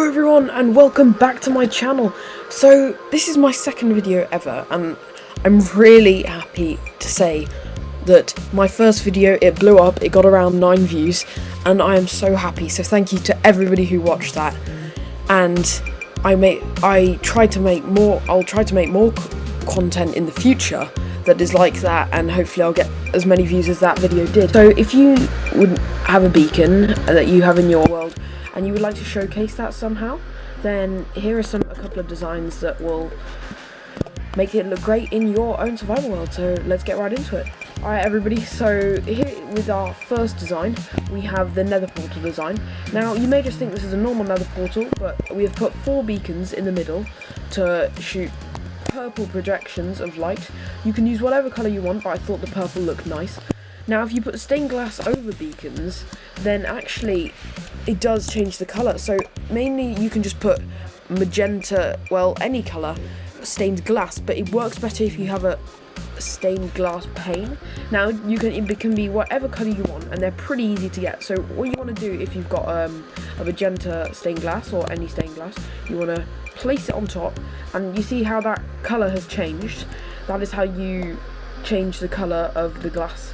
Hello everyone and welcome back to my channel. So this is my second video ever and I'm really happy to say that my first video, it blew up, it got around 9 views and I am so happy. So thank you to everybody who watched that, and I'll try to make more content in the future that is like that, and hopefully I'll get as many views as that video did. So if you would have a beacon that you have in your world and you would like to showcase that somehow, then here are a couple of designs that will make it look great in your own survival world. So let's get right into it. Alright everybody, so here with our first design, we have the nether portal design. Now you may just think this is a normal nether portal, but we have put 4 beacons in the middle to shoot purple projections of light. You can use whatever colour you want, but I thought the purple looked nice. Now if you put stained glass over beacons, then actually it does change the colour. So mainly you can just put magenta, well, any colour, stained glass, but it works better if you have a stained glass pane. Now it can be whatever colour you want, and they're pretty easy to get. So what you want to do, if you've got a magenta stained glass or any stained glass, you want to place it on top, and you see how that colour has changed. That is how you change the colour of the glass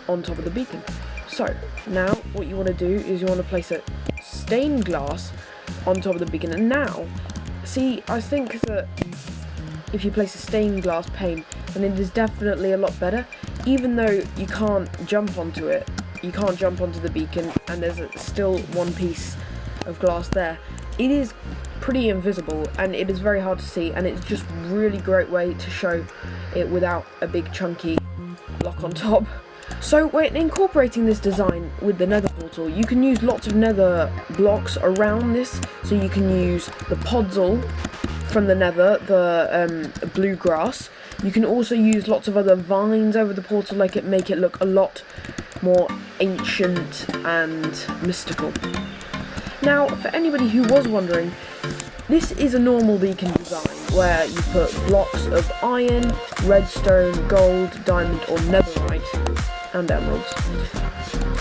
on top of the beacon. So now what you want to do is you want to place a stained glass on top of the beacon. And now, see, I think that if you place a stained glass pane, then it is definitely a lot better. Even though you can't jump onto it, you can't jump onto the beacon, and there's still one piece of glass there. It is pretty invisible and it is very hard to see, and it's just really great way to show it without a big chunky block on top. So when incorporating this design with the nether portal, you can use lots of nether blocks around this. So you can use the podzol from the nether, the blue grass. You can also use lots of other vines over the portal, make it look a lot more ancient and mystical. Now, for anybody who was wondering, this is a normal beacon design where you put blocks of iron, redstone, gold, diamond or netherite and emeralds.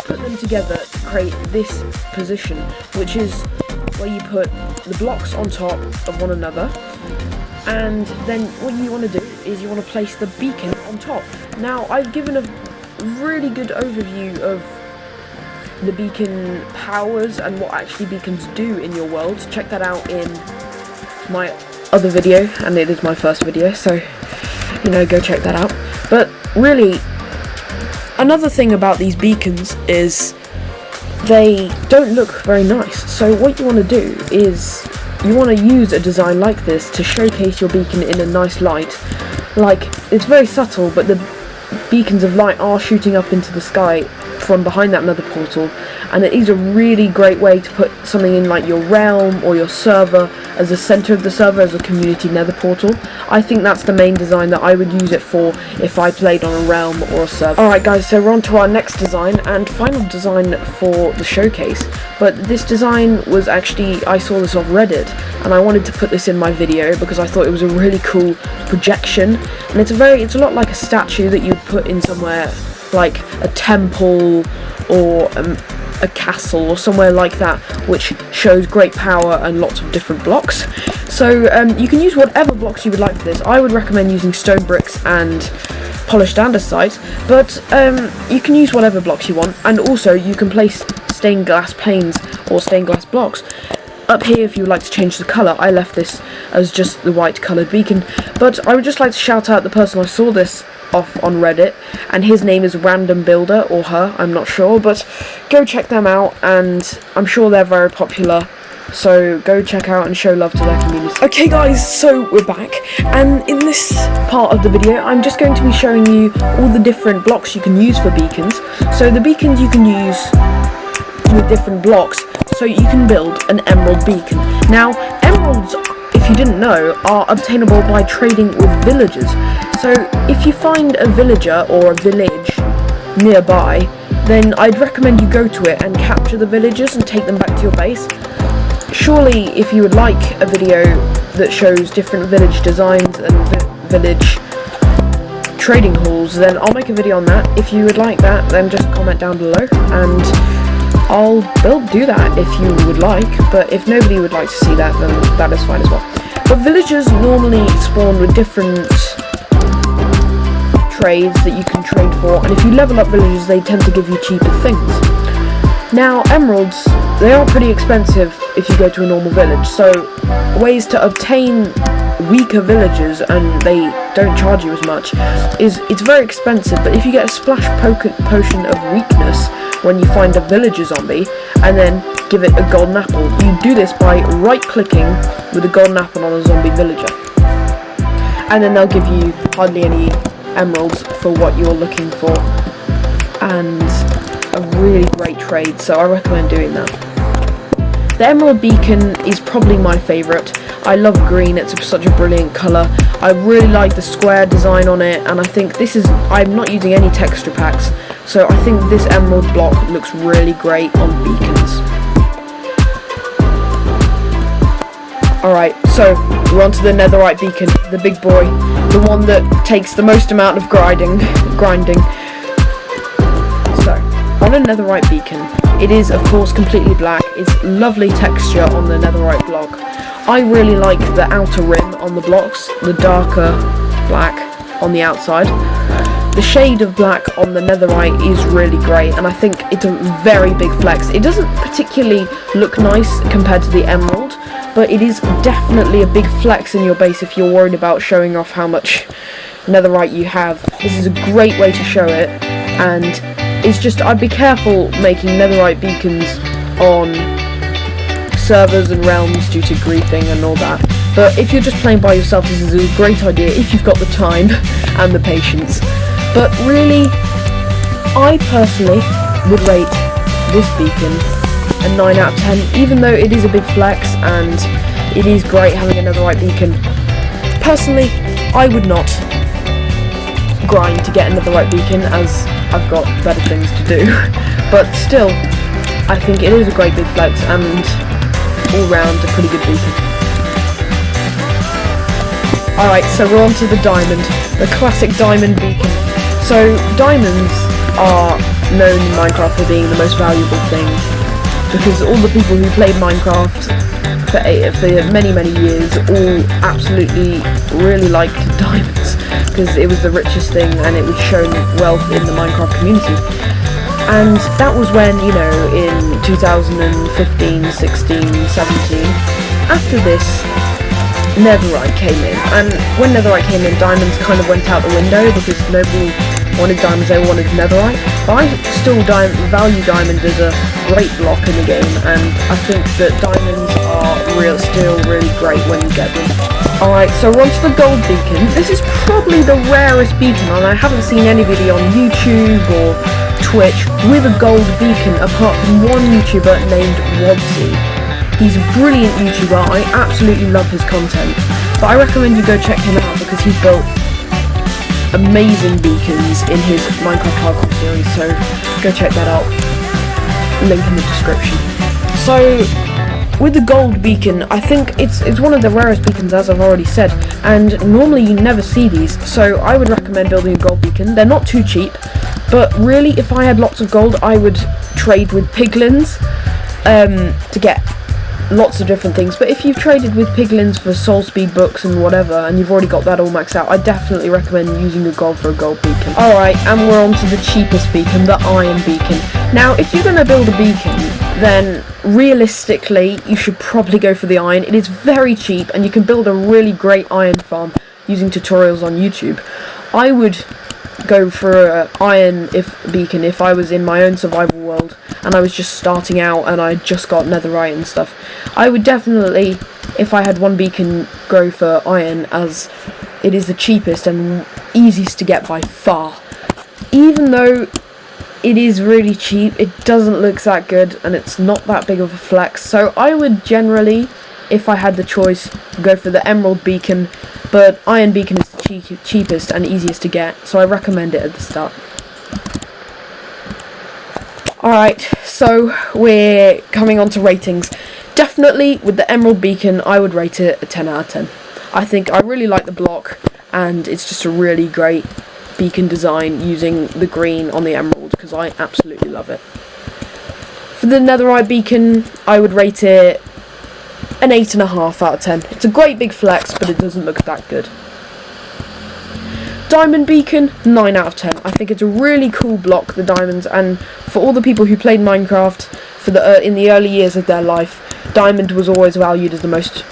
Put them together to create this position, which is where you put the blocks on top of one another, and then what you want to do is you want to place the beacon on top. Now I've given a really good overview of the beacon powers and what actually beacons do in your world. Check that out in my other video, and it is my first video, so go check that out. But really, another thing about these beacons is they don't look very nice. So what you want to do is you want to use a design like this to showcase your beacon in a nice light. Like, it's very subtle, but the beacons of light are shooting up into the sky from behind that nether portal, and it is a really great way to put something in like your realm or your server as the center of the server, as a community nether portal. I think that's the main design that I would use it for if I played on a realm or a server. Alright guys, so we're on to our next design and final design for the showcase. But this design was actually, I saw this off Reddit and I wanted to put this in my video because I thought it was a really cool projection, and it's a lot like a statue that you'd put in somewhere like a temple or a castle or somewhere like that, which shows great power and lots of different blocks. So you can use whatever blocks you would like for this. I would recommend using stone bricks and polished andesite, but you can use whatever blocks you want, and also you can place stained glass panes or stained glass blocks up here if you would like to change the colour. I left this as just the white coloured beacon, but I would just like to shout out the person I saw this off on Reddit, and his name is Random Builder, or her, I'm not sure, but go check them out, and I'm sure they're very popular, so go check out and show love to their community. Okay guys, so we're back, and in this part of the video I'm just going to be showing you all the different blocks you can use for beacons. So the beacons you can use with different blocks, so you can build an emerald beacon. Now emeralds, if you didn't know, are obtainable by trading with villagers. So if you find a villager or a village nearby, then I'd recommend you go to it and capture the villagers and take them back to your base. Surely if you would like a video that shows different village designs and village trading halls, then I'll make a video on that. If you would like that, then just comment down below and I'll do that if you would like, but if nobody would like to see that, then that is fine as well. But villagers normally spawn with different trades that you can trade for, and if you level up villagers, they tend to give you cheaper things. Now, emeralds, they are pretty expensive if you go to a normal village, so ways to obtain weaker villagers, and they don't charge you as much, it's very expensive. But if you get a splash potion of weakness when you find a villager zombie, and then give it a golden apple, you do this by right-clicking with a golden apple on a zombie villager, and then they'll give you hardly any emeralds for what you're looking for, and a really great trade, so I recommend doing that. The emerald beacon is probably my favourite. I love green, it's such a brilliant colour. I really like the square design on it, and I think I'm not using any texture packs, so I think this emerald block looks really great on beacons. Alright, so we're on to the netherite beacon, the big boy, the one that takes the most amount of grinding. So, on a netherite beacon, it is of course completely black. It's lovely texture on the netherite block. I really like the outer rim on the blocks, the darker black on the outside. The shade of black on the netherite is really great, and I think it's a very big flex. It doesn't particularly look nice compared to the emerald, but it is definitely a big flex in your base if you're worried about showing off how much netherite you have. This is a great way to show it, and it's just, I'd be careful making netherite beacons on servers and realms due to griefing and all that. But if you're just playing by yourself, this is a great idea if you've got the time and the patience. But really, I personally would rate this beacon a 9 out of 10, even though it is a big flex and it is great having a netherite beacon. Personally, I would not grind to get a netherite beacon, as I've got better things to do. But still, I think it is a great big flex and all round a pretty good beacon. Alright, so we're on to the diamond, the classic diamond beacon. So diamonds are known in Minecraft for being the most valuable thing, because all the people who played Minecraft for many years all absolutely really liked diamonds, because it was the richest thing and it was shown wealth in the Minecraft community. And that was when, you know, in 2015, 16, 17, after this, netherite came in. And when netherite came in, diamonds kind of went out the window because nobody wanted diamonds, they wanted netherite. But I still value diamond as a great block in the game, and I think that diamonds are still really great when you get them. Alright, so we're on to the gold beacon. This is probably the rarest beacon, and I haven't seen anybody on YouTube or Twitch with a gold beacon apart from one YouTuber named Wodsy. He's a brilliant YouTuber, I absolutely love his content, but I recommend you go check him out because he's built amazing beacons in his Minecraft Hardcore series, so go check that out, link in the description. So with the gold beacon, I think it's one of the rarest beacons, as I've already said, and normally you never see these, so I would recommend building a gold beacon. They're not too cheap, but really if I had lots of gold I would trade with piglins to get lots of different things. But if you've traded with piglins for soul speed books and whatever, and you've already got that all maxed out, I definitely recommend using a gold for a gold beacon. Alright, and we're on to the cheapest beacon, the iron beacon. Now, if you're going to build a beacon, then realistically you should probably go for the iron. It is very cheap and you can build a really great iron farm using tutorials on YouTube. I would go for an iron beacon if I was in my own survival world and I was just starting out and I just got netherite and stuff. I would definitely, if I had one beacon, go for iron, as it is the cheapest and easiest to get by far. Even though it is really cheap, it doesn't look that good and it's not that big of a flex, so I would generally, if I had the choice, go for the emerald beacon, but iron beacon is the cheapest and easiest to get, so I recommend it at the start. Alright, so we're coming on to ratings. Definitely with the emerald beacon I would rate it a 10 out of 10. I think I really like the block and it's just a really great beacon design using the green on the emerald, because I absolutely love it. For the netherite beacon, I would rate it an 8.5 out of 10. It's a great big flex, but it doesn't look that good. Diamond beacon, 9 out of 10. I think it's a really cool block, the diamonds, and for all the people who played Minecraft in the early years of their life, diamond was always valued as the most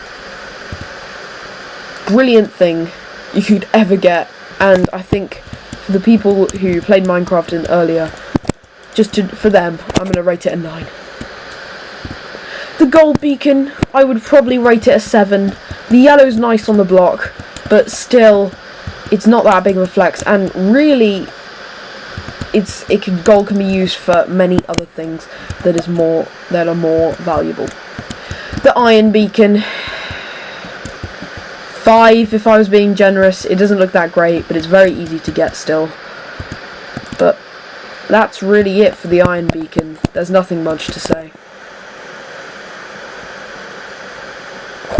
brilliant thing you could ever get. And I think for the people who played Minecraft earlier, for them, I'm going to rate it a 9. The gold beacon, I would probably rate it a 7. The yellow's nice on the block, but still, it's not that big of a flex, and really, gold can be used for many other things that are more valuable. The iron beacon, 5 if I was being generous. It doesn't look that great, but it's very easy to get still. But that's really it for the iron beacon. There's nothing much to say.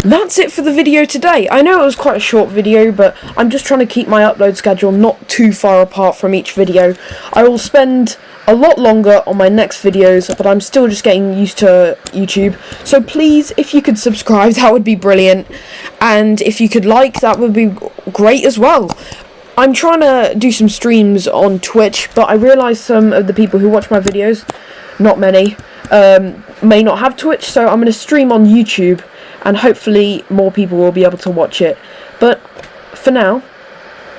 That's it for the video today. I know it was quite a short video, but I'm just trying to keep my upload schedule not too far apart from each video. I will spend a lot longer on my next videos, but I'm still just getting used to YouTube. So please, if you could subscribe, that would be brilliant. And if you could like, that would be great as well. I'm trying to do some streams on Twitch, but I realise some of the people who watch my videos, not many, may not have Twitch, so I'm going to stream on YouTube, and hopefully more people will be able to watch it. But for now,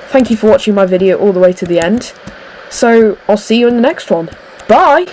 thank you for watching my video all the way to the end. So I'll see you in the next one. Bye!